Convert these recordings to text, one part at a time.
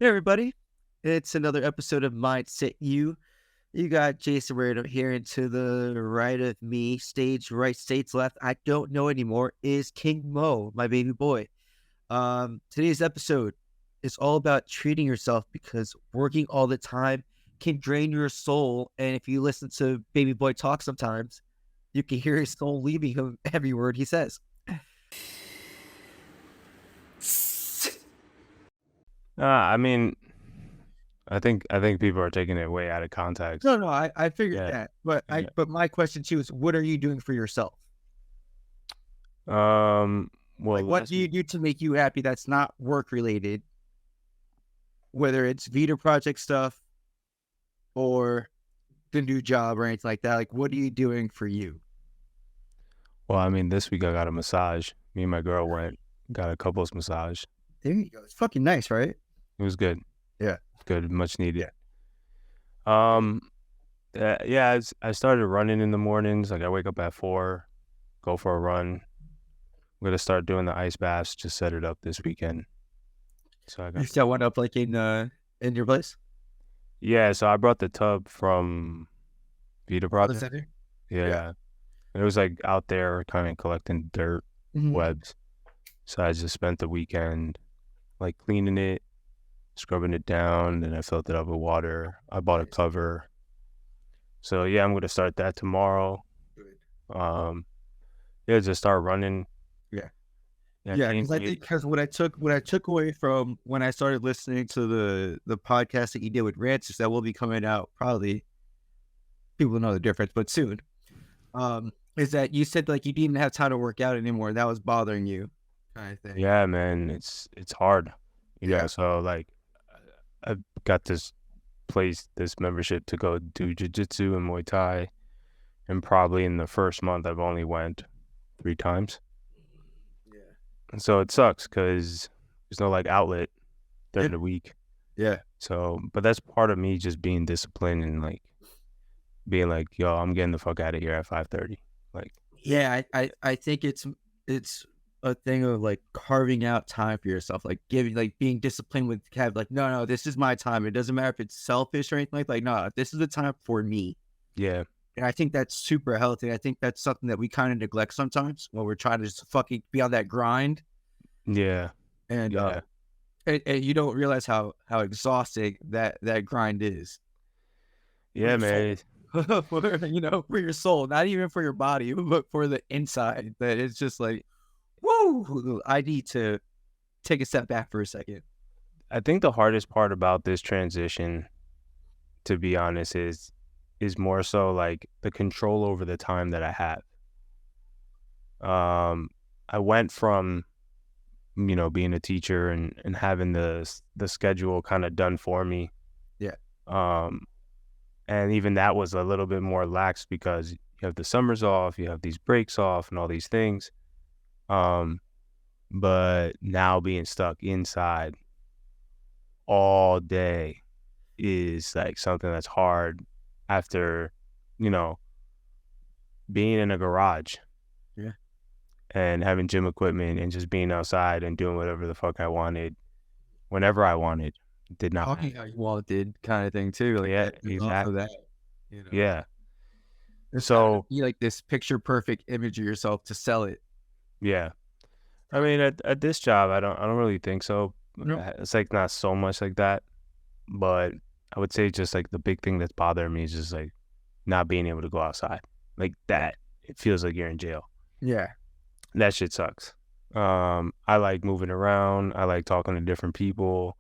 Hey everybody, it's another episode of Mindset You. You got Jason Rado here, and to the right of me, stage right, stage left, I don't know anymore, is King Mo, my baby boy. Today's episode is all about treating yourself because working all the time can drain your soul. And if you listen to baby boy talk sometimes, you can hear his soul leaving him every word he says. I mean, I think people are taking it way out of context. No, I figured Yeah. that, but Yeah. but my question to you is, what are you doing for yourself? Well, Like, what do you do to make you happy that's not work related? Whether it's VidaProject stuff or the new job or anything like that. Like, what are you doing for you? I mean, this week I got a massage. Me and my girl got a couples massage. There you go. It's fucking nice, right? It was good. Yeah. Good, much needed. Yeah, I started running in the mornings. Like I wake up at 4, go for a run. I'm gonna start doing the ice baths. Just set it up this weekend. So I You got set one up like in your place? So I brought the tub from The VidaProject. center? Yeah. And it was like out there kind of collecting dirt webs. So I just spent the weekend like cleaning it, scrubbing it down, and I filled it up with water. I bought a cover. So yeah, I'm going to start that tomorrow. Good. Just start running. Yeah, because what I took away from when I started listening to the podcast that you did with Rancis that will be coming out probably, people know the difference, but soon. Is that you said like you didn't have time to work out anymore, and that was bothering you, kind of thing. Yeah, man, it's hard. Yeah. So like I've got this membership to go do jiu-jitsu and Muay Thai, and probably in the first month I've only went 3 times. And so it sucks because there's no like outlet during the week. Yeah. So, but that's part of me just being disciplined and like being like, yo, I'm getting the fuck out of here at 5:30. Like, yeah, I think it's a thing of like carving out time for yourself, like being disciplined with like, no, this is my time. It doesn't matter if it's selfish or anything like no, this is the time for me. yeah. And I think that's super healthy. I think that's something that we kind of neglect sometimes when we're trying to just fucking be on that grind. Yeah. And and you don't realize how exhausting that grind is. Yeah, man. For your soul, not even for your body, but for the inside. That it's just like, whoa, I need to take a step back for a second. I think the hardest part about this transition, to be honest, is more so like the control over the time that I have. I went from, being a teacher and having the schedule kind of done for me. Yeah. And even that was a little bit more lax because you have the summers off, you have these breaks off and all these things. But now being stuck inside all day is like something that's hard after, being in a garage. Yeah. And having gym equipment and just being outside and doing whatever the fuck I wanted, whenever I wanted. Did not talking how you wanted kind of thing too. Like exactly. That, Yeah. So you like this picture perfect image of yourself to sell it. Yeah. I mean, at this job, I don't really think so. No. It's like not so much like that, but I would say just like the big thing that's bothering me is just like not being able to go outside like that. It feels like you're in jail. Yeah. That shit sucks. I like moving around. I like talking to different people.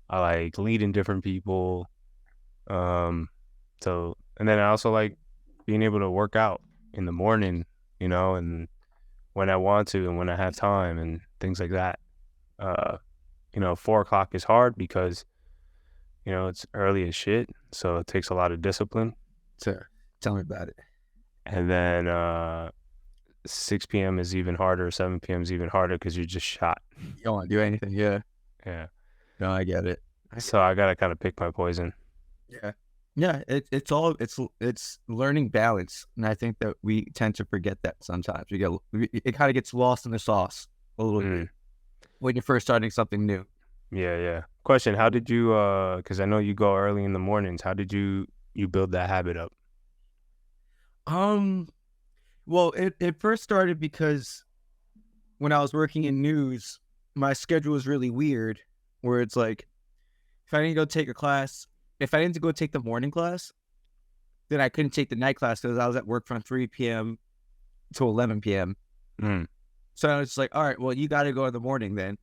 I like leading different people. And then I also like being able to work out in the morning, and when I want to and when I have time and things like that. 4 o'clock is hard because, it's early as shit. So it takes a lot of discipline. So tell me about it. And then 6 p.m. is even harder. 7 p.m. is even harder because you're just shot. You don't want to do anything. Yeah. Yeah. No, I get it. So I got to kind of pick my poison. Yeah. Yeah. It's learning balance. And I think that we tend to forget that sometimes. It kind of gets lost in the sauce a little bit when you're first starting something new. Yeah. Question: how did you? Because I know you go early in the mornings. How did you build that habit up? Um, well, it first started because when I was working in news, my schedule was really weird, where it's like if I didn't go take a class, if I didn't go take the morning class, then I couldn't take the night class because I was at work from 3 p.m. to 11 p.m. Mm. So I was just like, all right, well, you got to go in the morning then,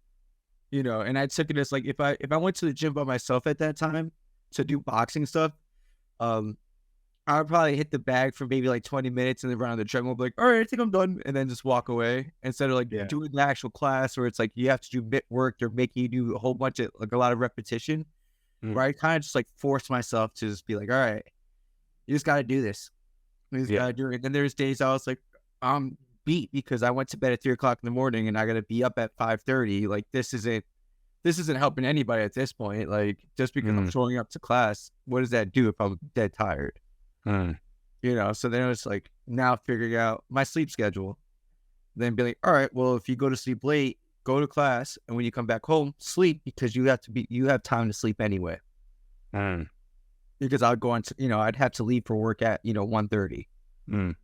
And I took it as like if I went to the gym by myself at that time to do boxing stuff, um, I would probably hit the bag for maybe like 20 minutes and then run on the treadmill, be like, all right, I think I'm done, and then just walk away instead of like Yeah. doing the actual class where it's like you have to do bit work. They're making you do a whole bunch of like a lot of repetition. Mm. Where I kind of just like force myself to just be like, all right, you just got to do this. You just got to do it. And then there's days I was like, I'm beat because I went to bed at 3 o'clock in the morning and I got to be up at 5:30. Like this isn't helping anybody at this point. Like just because I'm showing up to class, what does that do if I'm dead tired? Mm. So then it's like now figuring out my sleep schedule, then be like, all right, well, if you go to sleep late, go to class. And when you come back home, sleep because you have time to sleep anyway. Mm. Because I'd go on to, I'd have to leave for work at, 1:30. Mm. To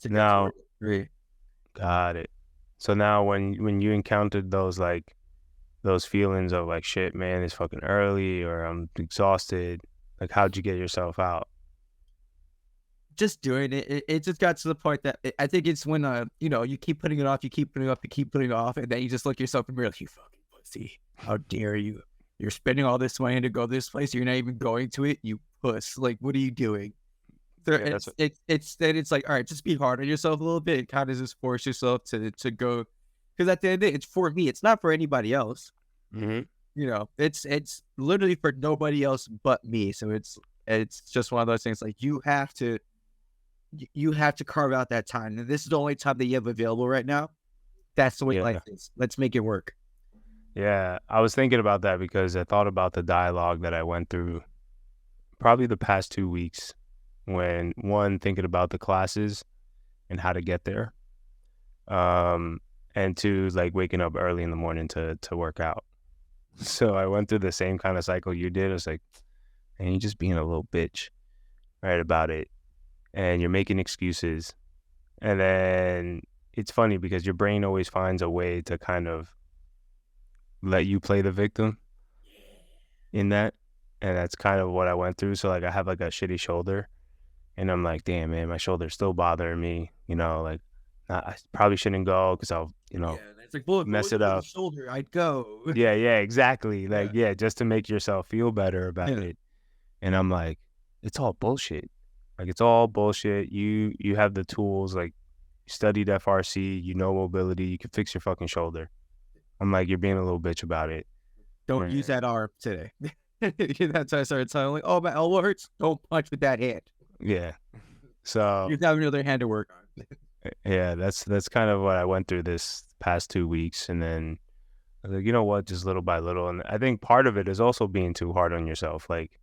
get to Now, work at 3. got it. So now when you encountered those feelings of like, shit, man, it's fucking early or I'm exhausted, like how'd you get yourself out? Just doing it. It just got to the point that I think it's when, you keep putting it off, you keep putting it off, and then you just look yourself in the mirror like, you fucking pussy. How dare you? You're spending all this money to go this place. You're not even going to it. You puss. Like, what are you doing? So Yeah, that's it's like, all right, just be hard on yourself a little bit. Kind of just force yourself to go, because at the end of the day, it's for me. It's not for anybody else. mm-hmm. It's literally for nobody else but me. So it's just one of those things. Like you have to carve out that time, and this is the only time that you have available right now. That's the way Yeah. life is. Let's make it work. Yeah, I was thinking about that because I thought about the dialogue that I went through probably the past 2 weeks when one thinking about the classes and how to get there, and two like waking up early in the morning to work out. So I went through the same kind of cycle you did. I was like, and you're just being a little bitch, right, about it, and you're making excuses, and then it's funny because your brain always finds a way to kind of let you play the victim in that. And that's kind of what I went through. So like I have like a shitty shoulder and I'm like, damn man, my shoulder's still bothering me, like I probably shouldn't go because I'll, Yeah, it's like, well, mess it up. shoulder, I'd go. Yeah, exactly. Like, yeah, just to make yourself feel better about it. And I'm like, it's all bullshit. Like it's all bullshit. You have the tools, like you studied FRC, mobility, you can fix your fucking shoulder. I'm like, you're being a little bitch about it. Don't use that arm today. That's how I started telling, like, oh, my elbow hurts. Don't punch with that hand. Yeah. So you have another hand to work on. Yeah, that's kind of what I went through this past 2 weeks. And then I was like, you know what, just little by little. And I think part of it is also being too hard on yourself. Like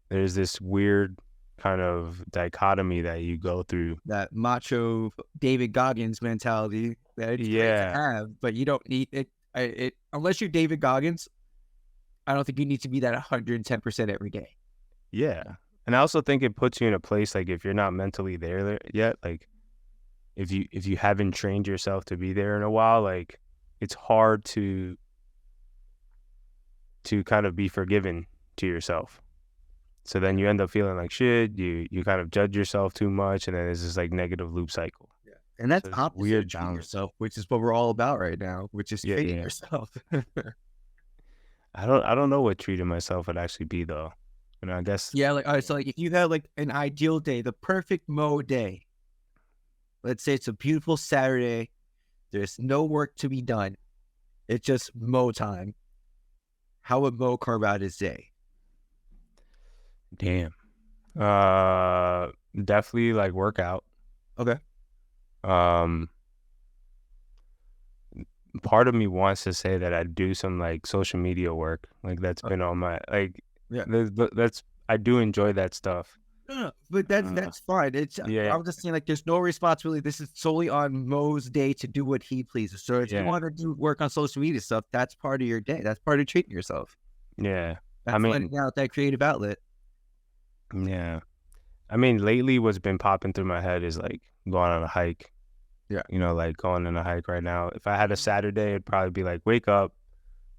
there's this weird kind of dichotomy that you go through. That macho David Goggins mentality that it's great to have, but you don't need it. Unless you're David Goggins, I don't think you need to be that 110% every day. Yeah. And I also think it puts you in a place, like if you're not mentally there yet, like if you haven't trained yourself to be there in a while, like it's hard to kind of be forgiving to yourself. So then you end up feeling like shit, you kind of judge yourself too much, and then it's this like negative loop cycle. Yeah. And that's so weird treating yourself, which is what we're all about right now, which is treating yourself. I don't know what treating myself would actually be though. I guess. Yeah, like, all right, so like if you had like an ideal day, the perfect Mo day, let's say it's a beautiful Saturday, there's no work to be done, it's just Mo time. How would Mo carve out his day? Damn. Definitely like workout. Okay. Part of me wants to say that I do some like social media work. Like that's been on my, like, yeah. I do enjoy that stuff. But that's Uh, fine. yeah, I'm just saying, like, there's no responsibility. This is solely on Mo's day to do what he pleases. So if you yeah, want to do work on social media stuff, that's part of your day. That's part of treating yourself. yeah. I That's mean, letting out that creative outlet. yeah. I mean, lately, what's been popping through my head is like going on a hike. Yeah. Like going on a hike right now. If I had a Saturday, it'd probably be like wake up,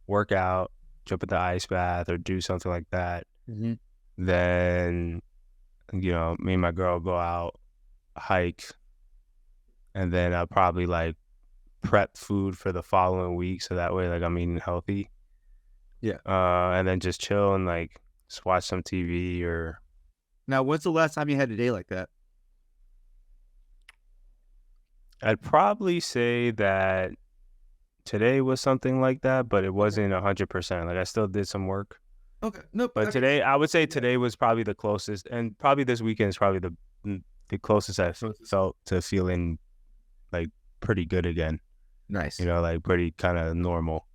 work out, jump in the ice bath, or do something like that. Mm-hmm. Then, me and my girl go out, hike, and then I'll probably like prep food for the following week so that way like I'm eating healthy. Yeah. And then just chill and like just watch some TV or Now, when's the last time you had a day like that? I'd probably say that today was something like that, but it Okay. wasn't 100%. Like I still did some work. Okay. Nope. But Okay. today, I would say Yeah. today was probably the closest, and probably this weekend is probably the closest I Closest. felt to feeling like pretty good again. Nice. Like pretty kind of normal.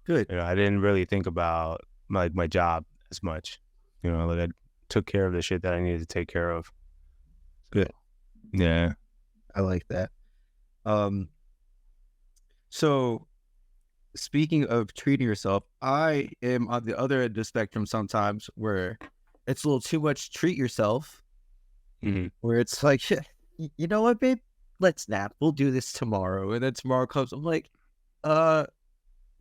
Good. I didn't really think about my job as much. Like I took care of the shit that I needed to take care of. Good. Yeah. I like that. Um. So speaking of treating yourself, I am on the other end of the spectrum sometimes where it's a little too much treat yourself, Hmm. where it's like, you know what, babe? Let's nap. We'll do this tomorrow. And then tomorrow comes, I'm like, uh,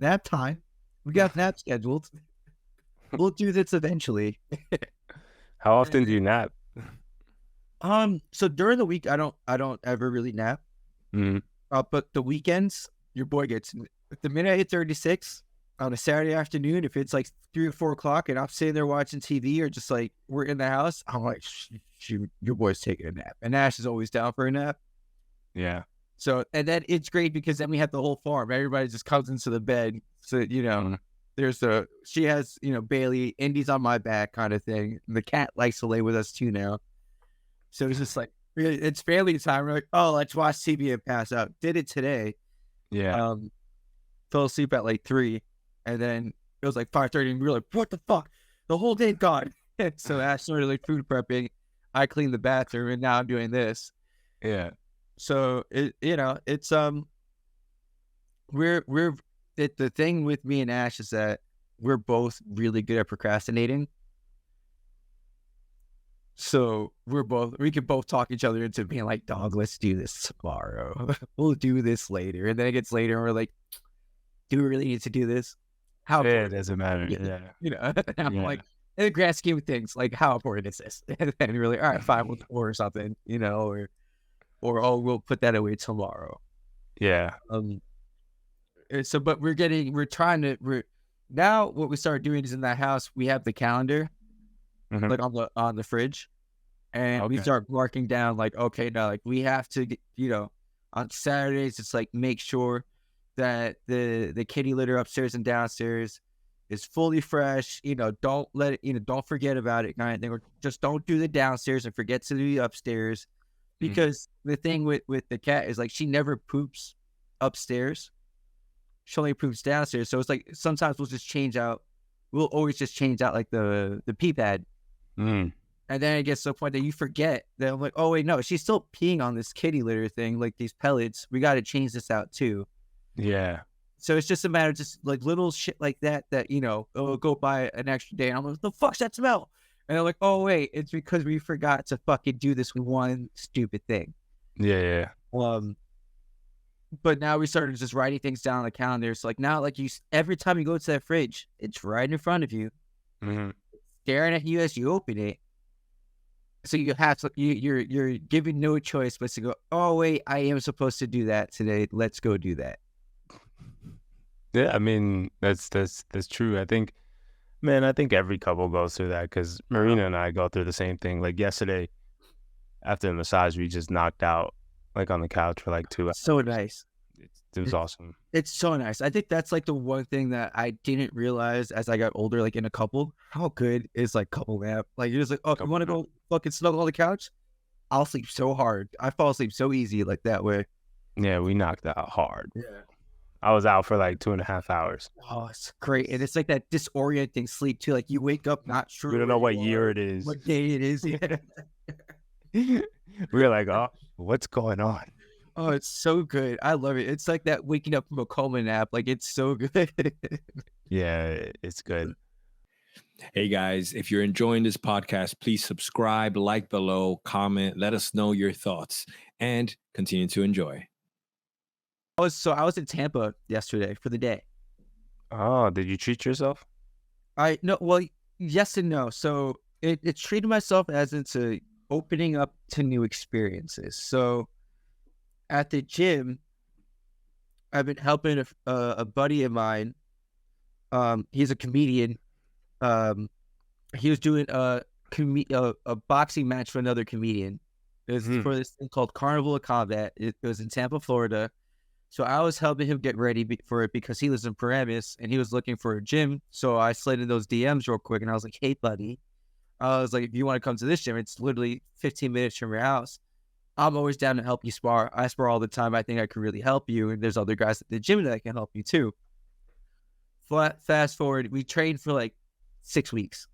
nap time. We got nap scheduled. We'll do this eventually. How often do And, you nap? so during the week, I don't ever really nap. Hmm. But the weekends, your boy gets, the minute I hit 36 on a Saturday afternoon, if it's like 3 or 4 o'clock and I'm sitting there watching TV or just like we're in the house, I'm like, shoot, your boy's taking a nap. And Ash is always down for a nap. Yeah. So, and then it's great because then we have the whole farm. Everybody just comes into the bed. So, Mhm. she has, Bailey, Indy's on my back kind of thing. The cat likes to lay with us too now. So it's just like, really, it's family time. We're like, oh, let's watch TV and pass out. Did it today. Yeah. Um, Fell asleep at like 3, and then it was like 5:30, and we were like, "What the fuck?" The whole day gone. So Ash started like food prepping. I cleaned the bathroom, and now I'm doing this. Yeah. So it's we're the thing with me and Ash is that we're both really good at procrastinating. So we could both talk each other into being like, "Dog, let's do this tomorrow. We'll do this later." And then it gets later, and we're like, do we really need to do this? How It important? doesn't matter. Yeah, Yeah. and I'm Yeah. like, in the grand scheme of things, like how important is this? And then you're like, all right, fine, we'll or something, or oh, we'll put that away tomorrow. Yeah. Um, but we're now what we started doing is in that house we have the calendar Hmm. like on the fridge, and we Okay. start marking down like, okay, now like we have to get, on Saturdays it's like make sure that the kitty litter upstairs and downstairs is fully fresh. Don't let it, don't forget about it kind of thing, or just don't do the downstairs and forget to do the upstairs. Mhm. Because the thing with the cat is like she never poops upstairs. She only poops downstairs. So it's like sometimes we'll always just change out like the pee pad. Mm. And then it gets to the point that you forget that I'm like, oh wait, no, she's still peeing on this kitty litter thing, like these pellets. We got to change this out too. Yeah. So it's just a matter of just like little shit like that, it'll go by an extra day. And I'm like, the fuck's that smell? And they're like, oh, wait, it's because we forgot to fucking do this one stupid thing. Yeah. Yeah. But now we started just writing things down on the calendar. So like now, like every time you go to that fridge, it's right in front of you, Hmm. staring at you as you open it. So you have to, you're given no choice but to go, oh, wait, I am supposed to do that today. Let's go do that. Yeah. I mean, that's true. I think every couple goes through that because Marina and I go through the same thing. Like yesterday after the massage, we just knocked out like on the couch for like 2 hours. So nice. It was awesome. It's so nice. I think that's like the one thing that I didn't realize as I got older, like in a couple, how good is like couple nap. Like you're just like, oh, you want to go fucking snuggle on the couch? I'll sleep so hard. I fall asleep so easy like that way. Yeah, we knocked out hard. Yeah. I was out for like 2.5 hours. Oh, it's great. And it's like that disorienting sleep too. Like you wake up not sure We don't where know what you year are, it is. what day it is. Yeah. We were like, oh, what's going on? Oh, it's so good. I love it. It's like that waking up from a coma nap. Like, it's so good. Yeah, it's good. Hey guys, if you're enjoying this podcast, please subscribe, like below, comment, let us know your thoughts, and continue to enjoy. I was in Tampa yesterday for the day. Oh, did you treat yourself? Well, yes and no. So it's treating myself as into opening up to new experiences. So at the gym, I've been helping a buddy of mine. He's a comedian. He was doing a boxing match for another comedian. It was for this thing called Carnival of Combat. It was in Tampa, Florida. So I was helping him get ready for it because he lives in Paramus and he was looking for a gym. So I slid in those DMs real quick and I was like, hey, buddy. I was like, if you want to come to this gym, it's literally 15 minutes from your house. I'm always down to help you spar. I spar all the time. I think I can really help you. And there's other guys at the gym that can help you too. Fast forward, we trained for like 6 weeks,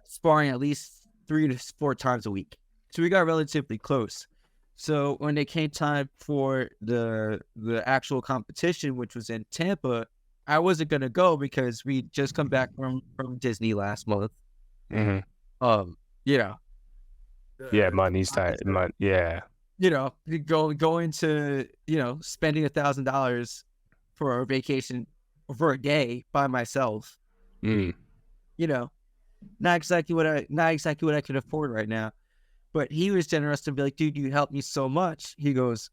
sparring at least 3 to 4 times a week. So we got relatively close. So when it came time for the actual competition, which was in Tampa, I wasn't gonna go because we just come back from Disney last month. Mm-hmm. You know. Yeah, money's tight. Yeah. You know, going to, you know, spending $1,000 for a vacation for a day by myself. You know, not exactly what I can afford right now. But he was generous to be like, dude, you helped me so much. He goes,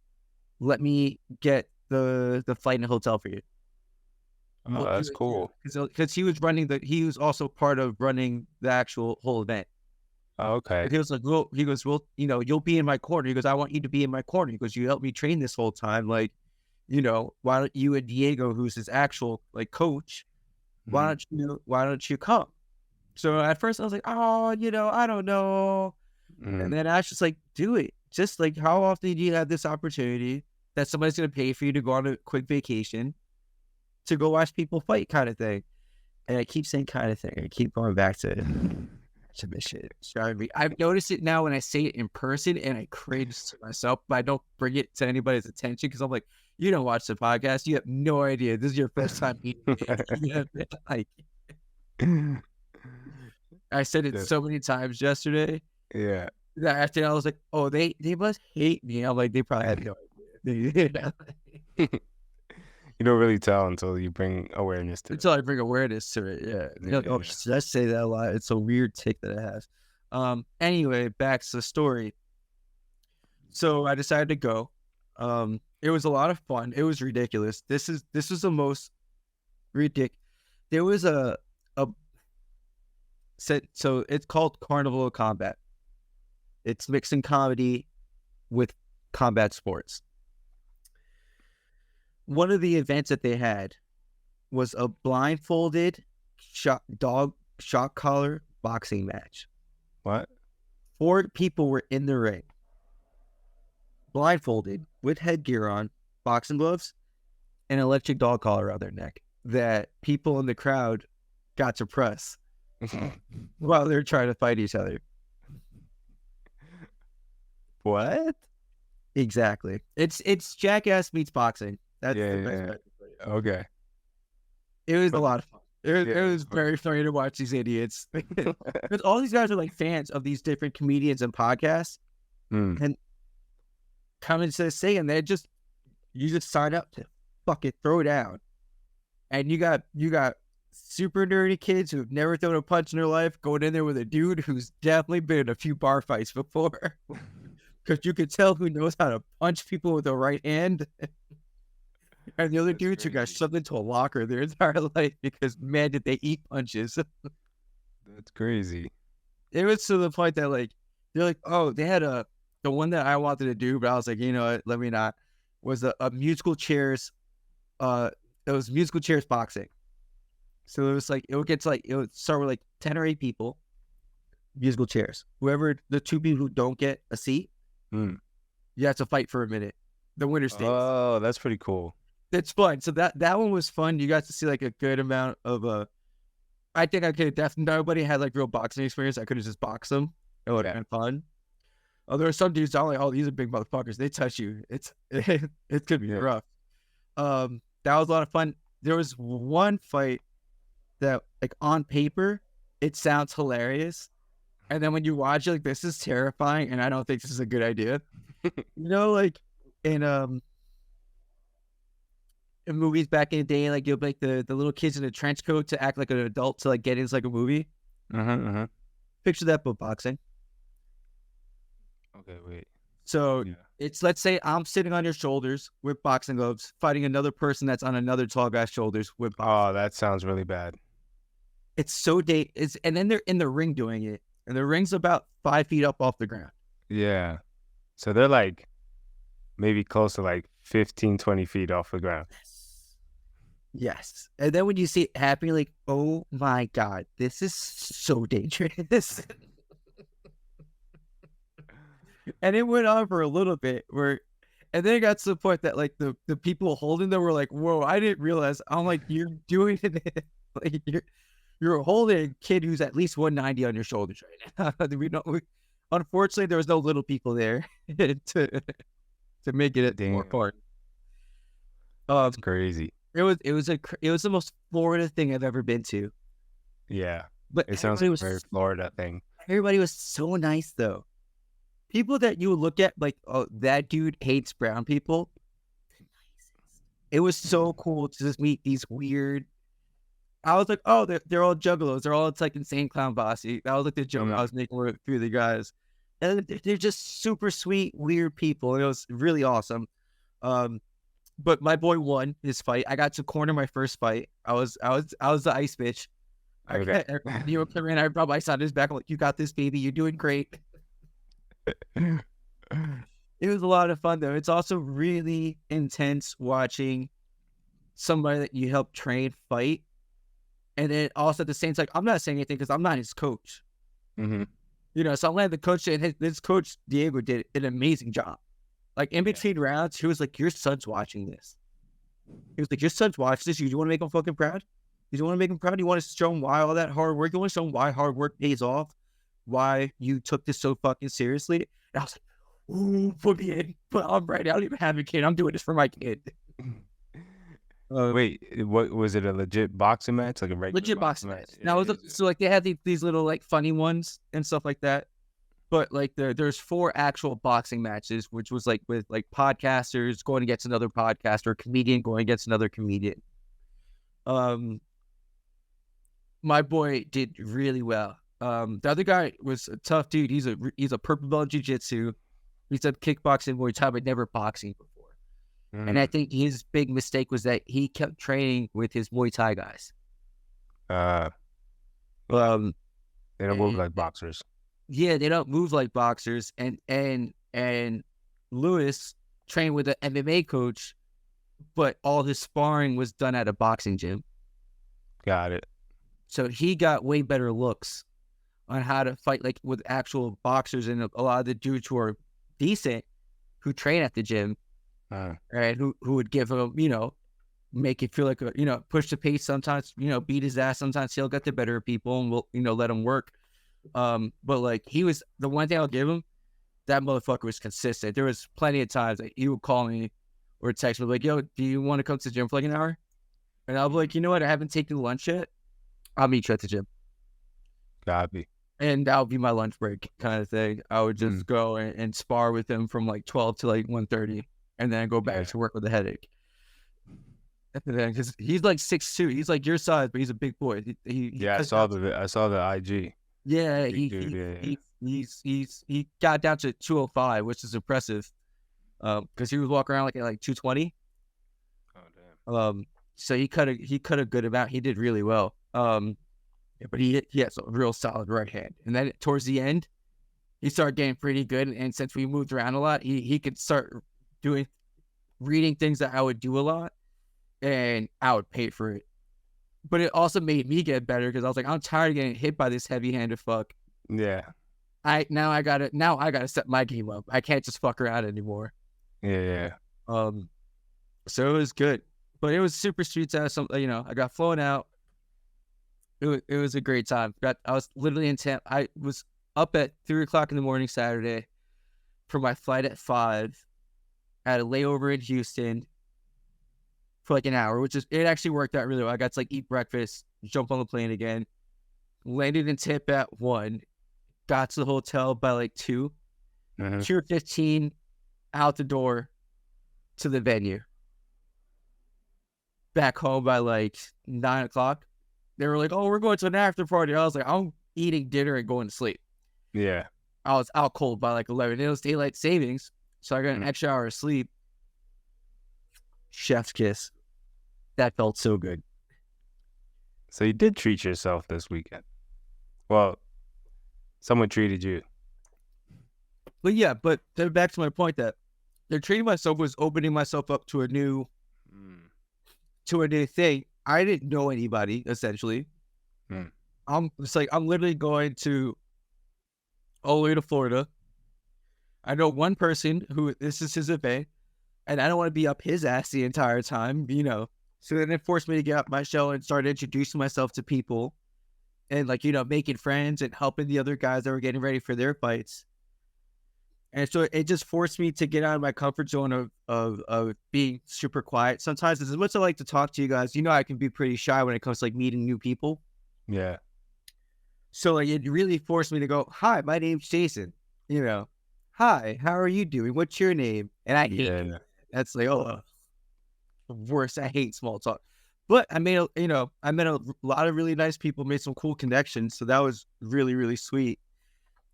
let me get the flight and hotel for you. Oh, that's cool. Because he was also part of running the actual whole event. Oh, okay. And he was like, well, you know, you'll be in my corner. He goes, I want you to be in my corner. He goes, you helped me train this whole time. Like, you know, why don't you and Diego, who's his actual like coach, why don't you come? So at first I was like, oh, you know, I don't know. And then I was just like, do it. Just like, how often do you have this opportunity that somebody's going to pay for you to go on a quick vacation to go watch people fight kind of thing? And I keep saying kind of thing. I keep going back to submission. I've noticed it now when I say it in person and I cringe to myself, but I don't bring it to anybody's attention because I'm like, you don't watch the podcast. You have no idea. This is your first time meeting me. Like, I said it so many times yesterday. Yeah. That after I was like, oh, they must hate me. I'm like, they probably have no idea. You don't really tell until you bring awareness to it. Until I bring awareness to it, yeah. Like, oh, should I say that a lot? It's a weird tick that I have. Anyway, back to the story. So I decided to go. It was a lot of fun. It was ridiculous. This was the most ridiculous. There was so it's called Carnival of Combat. It's mixing comedy with combat sports. One of the events that they had was a blindfolded shock collar boxing match. What? 4 people were in the ring, blindfolded with headgear on, boxing gloves, and an electric dog collar around their neck that people in the crowd got to press while they're trying to fight each other. What? Exactly. It's Jackass meets boxing. That's the best way to put it. Okay. It was a lot of fun. It was very funny to watch these idiots. Because all these guys are like fans of these different comedians and podcasts. And coming to this thing, and you just sign up to fucking throw down. And you got super nerdy kids who've never thrown a punch in their life going in there with a dude who's definitely been in a few bar fights before. Because you could tell who knows how to punch people with the right hand. And the other dudes who got shoved into a locker their entire life because, man, did they eat punches. That's crazy. It was to the point that, like, they're like, oh, they had the one that I wanted to do, but I was like, you know what, let me not, was a musical chairs, it was musical chairs boxing. So it was like, it would start with like 10 or 8 people, musical chairs. Whoever, the 2 people who don't get a seat, you have to fight for a minute. The winner stays. Oh, that's pretty cool. It's fun. So that one was fun. You got to see like a good amount of I think I could have definitely, nobody had like real boxing experience. I could have just boxed them. It would have been fun. Oh, there are some dudes I'm like, oh, these are big motherfuckers. They touch you. It could be Yeah. rough. That was a lot of fun. There was one fight that, like, on paper, it sounds hilarious. And then when you watch it, like, this is terrifying, and I don't think this is a good idea. Like in movies back in the day, like, you'll make the little kids in a trench coat to act like an adult to, like, get into, like, a movie. Picture that, but boxing. Okay, wait. So Yeah. it's, let's say I'm sitting on your shoulders with boxing gloves, fighting another person that's on another tall guy's shoulders with boxing. Oh, that sounds really bad. It's so and then they're in the ring doing it, and the ring's about 5 feet up off the ground. Yeah. So they're like maybe close to like 15, 20 feet off the ground. Yes. And then when you see it happening, like, oh my God, this is so dangerous. And it went on for a little bit and then it got to the point that, like, the people holding them were like, whoa, I didn't realize. I'm like, you're doing it. Like, you're holding a kid who's at least 190 on your shoulders right now. Unfortunately, there was no little people there to make it more fun. It's crazy. It was the most Florida thing I've ever been to. Yeah, but it sounds like a very Florida thing. Everybody was so nice, though. People that you would look at like, oh, that dude hates brown people. It was so cool to just meet these weird. I was like, oh, they're all juggalos. They're all, it's like insane clown bossy. That was like the joke I was making with a few of the guys. And they're just super sweet, weird people. It was really awesome. But my boy won his fight. I got to corner my first fight. I was the ice bitch. Okay. I brought my son his back. I'm like, you got this, baby. You're doing great. It was a lot of fun, though. It's also really intense watching somebody that you help train fight. And then also at the same time, I'm not saying anything because I'm not his coach. So I'm letting the coach, and his coach, Diego, did an amazing job. Like, in between rounds, he was like, your son's watching this. He was like, your son's watching this. You want to make him fucking proud? You want to make him proud? You want to show him why all that hard work? You want to show him why hard work pays off? Why you took this so fucking seriously? And I was like, ooh, put me in. But I'm ready. I don't even have a kid. I'm doing this for my kid. Wait, what was it? A legit boxing match, like a regular legit boxing match? Now, so like they had these little like funny ones and stuff like that. But like there's 4 actual boxing matches, which was like with like podcasters going against another podcaster, comedian going against another comedian. My boy did really well. The other guy was a tough dude. He's a purple belt in jiu-jitsu. He's done kickboxing, Muay Thai, but never boxing before. And I think his big mistake was that he kept training with his Muay Thai guys. They don't move like boxers. Yeah, they don't move like boxers. And Lewis trained with an MMA coach, but all his sparring was done at a boxing gym. Got it. So he got way better looks on how to fight like with actual boxers, and a lot of the dudes who are decent, who train at the gym, right? Who would give him, make it feel like push the pace sometimes, beat his ass sometimes. He'll get the better people, and we'll let him work. But like he was the one thing I'll give him, that motherfucker was consistent. There was plenty of times that he would call me or text me like, yo, do you want to come to the gym for like an hour? And I'll be like, you know what? I haven't taken lunch yet. I'll meet you at the gym. Copy. And that'll be my lunch break kind of thing. I would just go and spar with him from like 12 to like 1:30, and then go back to work with a headache. Because he's like 6'2". He's like your size, but he's a big boy. I saw the IG. Yeah, he got down to 205, which is impressive. Because he was walking around like at like 220. Oh damn. So he cut a good amount. He did really well. But he has a real solid right hand. And then towards the end, he started getting pretty good. And since we moved around a lot, he could start reading things that I would do a lot, and I would pay for it. But it also made me get better because I was like, I'm tired of getting hit by this heavy-handed fuck. Yeah. I gotta step my game up. I can't just fuck around anymore. Yeah. So it was good, but it was super streets out. I got flown out. It was a great time. I was literally in Tampa. I was up at 3:00 in the morning Saturday. for my flight at 5. I had a layover in Houston for like an hour, it actually worked out really well. I got to like eat breakfast, jump on the plane again, landed in Tampa at 1, got to the hotel by like 2, 2:15 out the door to the venue. Back home by like 9 o'clock. They were like, "Oh, we're going to an after party." I was like, "I'm eating dinner and going to sleep." Yeah. I was out cold by like 11. It was daylight savings, so I got an extra hour of sleep. Chef's kiss. That felt so good. So you did treat yourself this weekend. Well, someone treated you. But yeah, but back to my point that the treating myself was opening myself up to a new thing. I didn't know anybody, essentially. I'm literally going to all the way to Florida. I know one person who this is his event, and I don't want to be up his ass the entire time, you know. So then it forced me to get up my shell and start introducing myself to people and like, you know, making friends and helping the other guys that were getting ready for their fights. And so it just forced me to get out of my comfort zone of being super quiet. Sometimes as much as I like to talk to you guys, you know, I can be pretty shy when it comes to like meeting new people. Yeah. So like it really forced me to go, "Hi, my name's Jason." You know, "Hi, how are you doing? What's your name?" And I hate it. That's like, worse. I hate small talk. But I made I met a lot of really nice people, made some cool connections. So that was really, really sweet.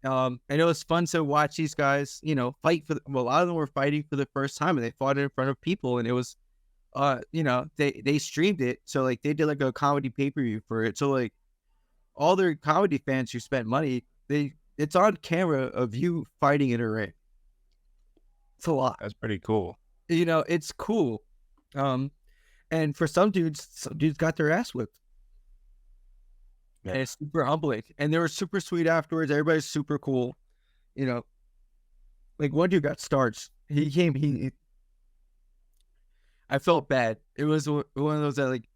And it was fun to watch these guys, you know, fight a lot of them were fighting for the first time, and they fought in front of people, and it was, you know, they streamed it. So like they did like a comedy pay-per-view for it. So like all their comedy fans who spent money, it's on camera of you fighting in a ring. It's a lot. That's pretty cool. You know, it's cool. And for some dudes got their ass whipped. Yeah. And it's super humbling. And they were super sweet afterwards. Everybody's super cool. You know, like one dude got starched. I felt bad. It was one of those that like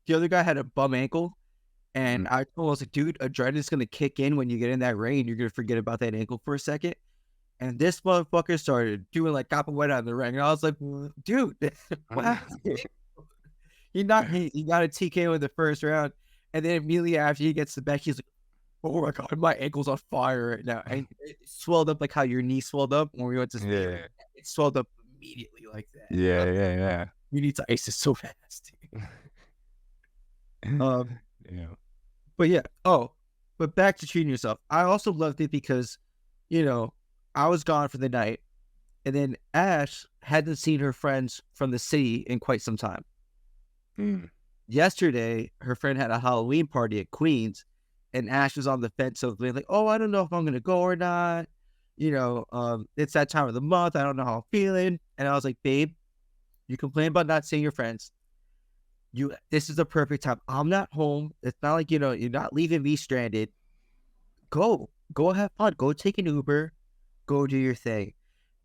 the other guy had a bum ankle. And I told him, I was like, "Dude, adrenaline's going to kick in when you get in that ring. And you're going to forget about that ankle for a second." And this motherfucker started doing like capoeira in the ring. And I was like, "Dude, wow." He got a TKO in the first round. And then immediately after he gets the back, he's like, "Oh my God, my ankle's on fire right now." And it swelled up like how your knee swelled up when we went to sleep. Yeah. It swelled up immediately like that. Yeah. You need to ice it so fast. Yeah. But yeah. Oh, but back to treating yourself. I also loved it because, you know, I was gone for the night, and then Ash hadn't seen her friends from the city in quite some time. Yesterday, her friend had a Halloween party at Queens, and Ash was on the fence of being like, "Oh, I don't know if I'm going to go or not. You know, it's that time of the month. I don't know how I'm feeling." And I was like, "Babe, you complain about not seeing your friends. This is the perfect time. I'm not home. It's not like, you know, you're not leaving me stranded. Go have fun. Go take an Uber. Go do your thing."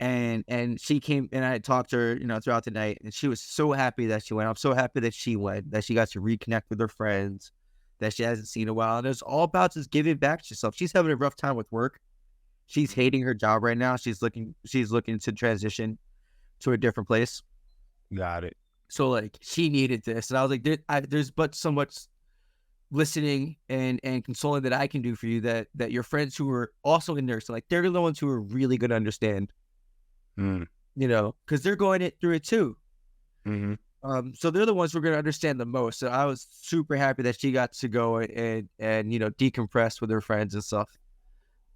And she came, and I talked to her, you know, throughout the night, and she was so happy that she went. I'm so happy that she went, that she got to reconnect with her friends that she hasn't seen in a while. And it's all about just giving back to herself. She's having a rough time with work. She's hating her job right now. She's looking to transition to a different place. Got it. So like she needed this, and I was like, there's but so much listening and consoling that I can do for you that your friends who are also in nursing, like they're the ones who are really going to understand. You know, because they're going through it too. So they're the ones who are going to understand the most. So I was super happy that she got to go and you know, decompress with her friends and stuff.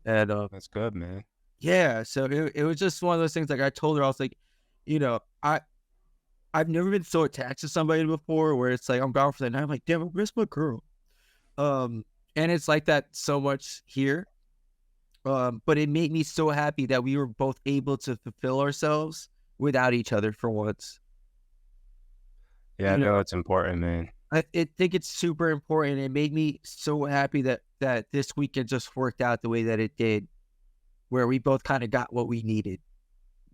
And that's good, man. Yeah. So it was just one of those things. Like I told her, I was like, you know, I've never been so attached to somebody before, where it's like I'm gone for the night. I'm like, damn, where's my girl? And it's like that so much here. But it made me so happy that we were both able to fulfill ourselves without each other for once. Yeah, I know it's important, man. I think it's super important. It made me so happy that this weekend just worked out the way that it did, where we both kind of got what we needed.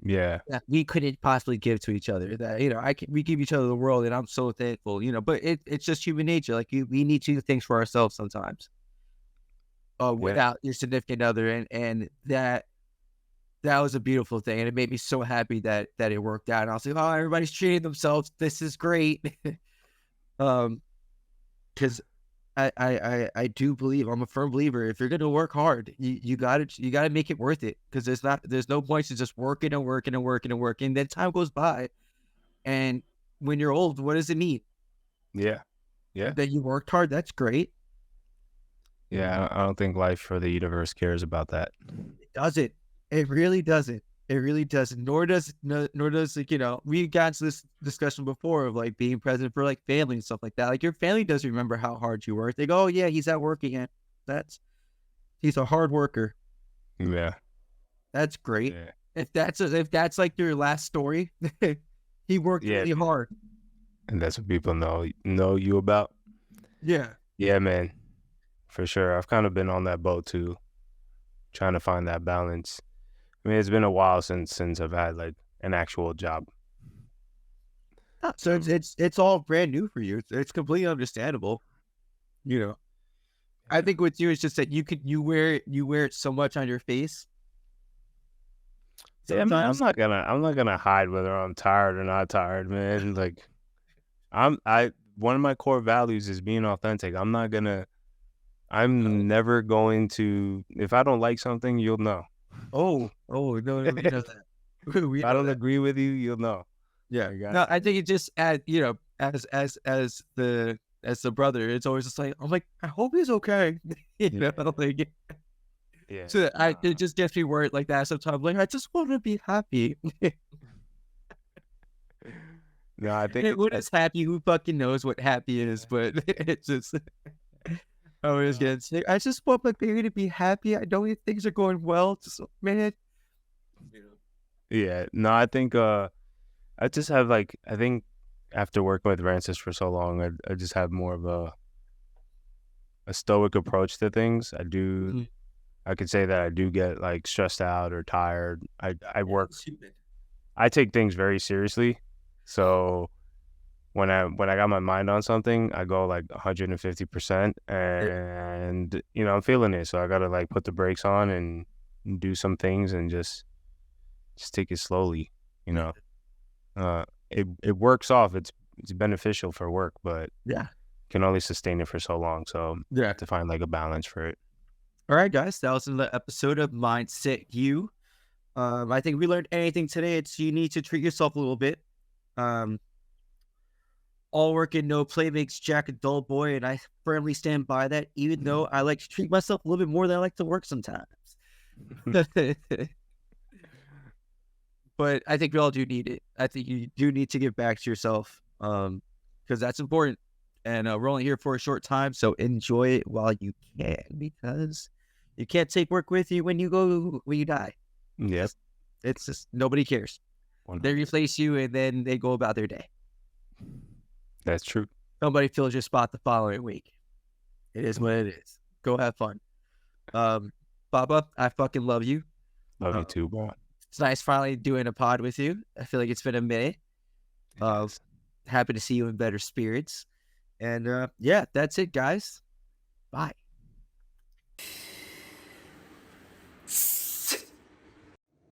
Yeah, that we couldn't possibly give to each other. That, you know, we give each other the world, and I'm so thankful. You know, but it's just human nature. Like we need to do things for ourselves sometimes. Without your significant other, and that that was a beautiful thing, and it made me so happy that it worked out. And I was like, oh, everybody's treating themselves. This is great. Because I do believe, I'm a firm believer, if you're gonna work hard, you gotta make it worth it. Because there's no point to just working and working and working and working. Then time goes by, and when you're old, what does it mean? Yeah. Yeah. That you worked hard. That's great. Yeah. I don't think life or the universe cares about that. It doesn't. It really doesn't. It really doesn't. Nor does like, we got into this discussion before of like being present for like family and stuff like that. Like your family does remember how hard you work. They go, oh yeah, he's at work again. He's a hard worker. Yeah. That's great. Yeah. If that's like your last story, he worked really hard. And that's what people know you about. Yeah. Yeah, man. For sure. I've kind of been on that boat too, trying to find that balance. I mean, it's been a while since I've had like an actual job. So it's all brand new for you. It's completely understandable. I think with you, it's just that you wear it so much on your face. Yeah, man, I'm not gonna hide whether I'm tired or not tired, man. Like one of my core values is being authentic. I'm never going to, if I don't like something, you'll know. Oh, no, we know that. If I don't agree with you, you'll know. Yeah. No, I think it just as the brother, it's always just like, I'm like, I hope he's okay. Like, yeah. So it just gets me worried like that sometimes. Like, I just want to be happy. No, I think what is happy? Who fucking knows what happy is? But it's just, I always get sick. I just want my baby to be happy. I know things are going well. Just, man. Yeah. No, I think I just have like, I think after working with Francis for so long, I just have more of a stoic approach to things. I could say that I do get like stressed out or tired. I work. I take things very seriously. So when I got my mind on something, I go like 150%, and I'm feeling it. So I gotta like put the brakes on and do some things and just take it slowly. It works off. It's beneficial for work, but can only sustain it for so long. So I have to find like a balance for it. All right, guys, that was another episode of Mindset You. I think we learned anything today. It's you need to treat yourself a little bit. All work and no play makes Jack a dull boy, and I firmly stand by that, even though I like to treat myself a little bit more than I like to work sometimes. But I think we all do need it. I think you do need to give back to yourself, because that's important. And we're only here for a short time, so enjoy it while you can, because you can't take work with you when you die. Yep. It's just nobody cares. 100%. They replace you and then they go about their day. That's true. Somebody fills your spot the following week. It is what it is. Go have fun. Baba, I fucking love you. Love you too, bro. It's nice finally doing a pod with you. I feel like it's been a minute. Happy to see you in better spirits. And yeah, that's it, guys. Bye.